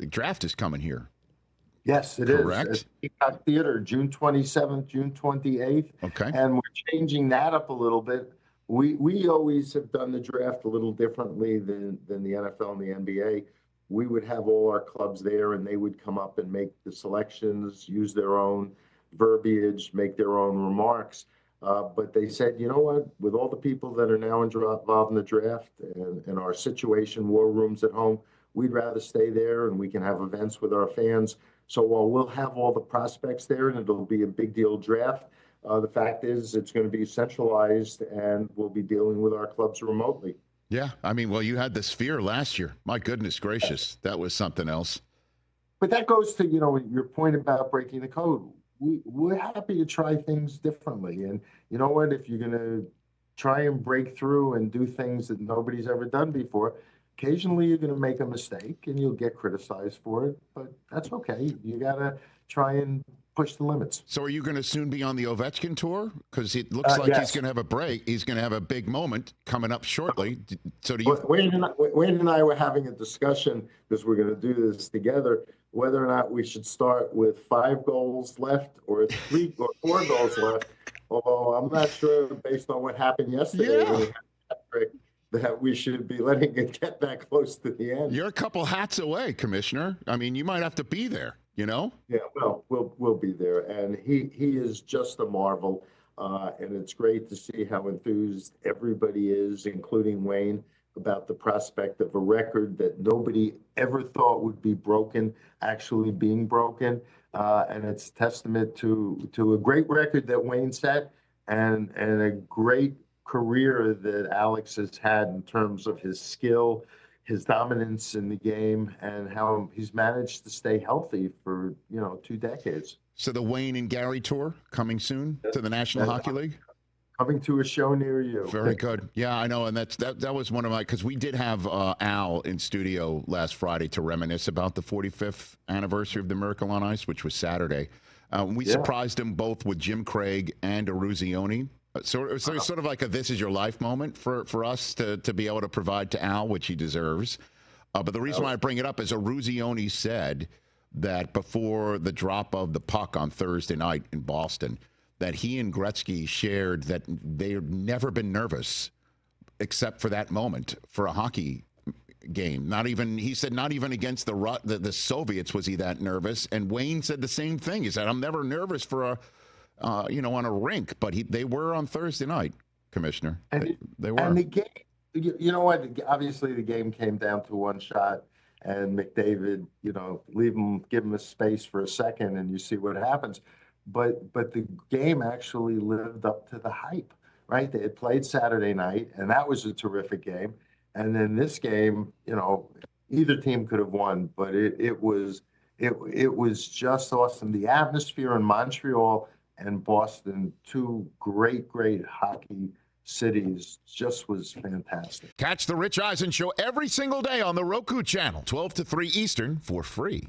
the draft is coming here. Yes, it Correct? is. At Peacock Theater, June 27th, June 28th. Okay. And we're changing that up a little bit. We always have done the draft a little differently than the NFL and the NBA. We would have all our clubs there, and they would come up and make the selections, use their own verbiage, make their own remarks. But they said, you know what, with all the people that are now involved in the draft and our situation, war rooms at home, we'd rather stay there and we can have events with our fans. So while we'll have all the prospects there and it'll be a big deal draft, the fact is it's going to be centralized and we'll be dealing with our clubs remotely. Yeah. I mean, well, you had the Sphere last year. My goodness gracious. That was something else. But that goes to, your point about breaking the code. We're happy to try things differently. And you know what? If you're going to try and break through and do things that nobody's ever done before, occasionally you're going to make a mistake and you'll get criticized for it, but that's okay. You got to try and push the limits. So are you going to soon be on the Ovechkin tour? Because it looks like yes. he's going to have a break. He's going to have a big moment coming up shortly. So do you? Wayne and I were having a discussion, because we're going to do this together, whether or not we should start with 5 goals left or 3 or 4 goals left. Although I'm not sure, based on what happened yesterday, when we had Patrick, that we should be letting it get that close to the end. You're a couple hats away, Commissioner. I mean, you might have to be there, Yeah, well, we'll be there. And he is just a marvel. And it's great to see how enthused everybody is, including Wayne, about the prospect of a record that nobody ever thought would be broken, actually being broken. And it's testament to a great record that Wayne set and a great career that Alex has had in terms of his skill, his dominance in the game, and how he's managed to stay healthy for 2 decades. So the Wayne and Gary tour coming soon to the National Hockey League? Coming to a show near you. Very good. Yeah, I know, and that was one of my, because we did have Al in studio last Friday to reminisce about the 45th anniversary of the Miracle on Ice, which was Saturday. We surprised him both with Jim Craig and Eruzione. So it's sort of like a "this is your life" moment for us to be able to provide to Al, which he deserves. But the reason why I bring it up is Eruzione said that before the drop of the puck on Thursday night in Boston, that he and Gretzky shared that they'd never been nervous except for that moment for a hockey game. He said not even against the Soviets was he that nervous. And Wayne said the same thing. He said, I'm never nervous for on a rink, but they were on Thursday night, Commissioner. They were. And the game, you know what? Obviously, the game came down to one shot, and McDavid, give him a space for a second, and you see what happens. But the game actually lived up to the hype, right? They had played Saturday night, and that was a terrific game. And then this game, either team could have won, but it was just awesome. The atmosphere in Montreal and Boston, 2 great hockey cities, just was fantastic. Catch the Rich Eisen Show every single day on the Roku Channel, 12 to 3 Eastern, for free.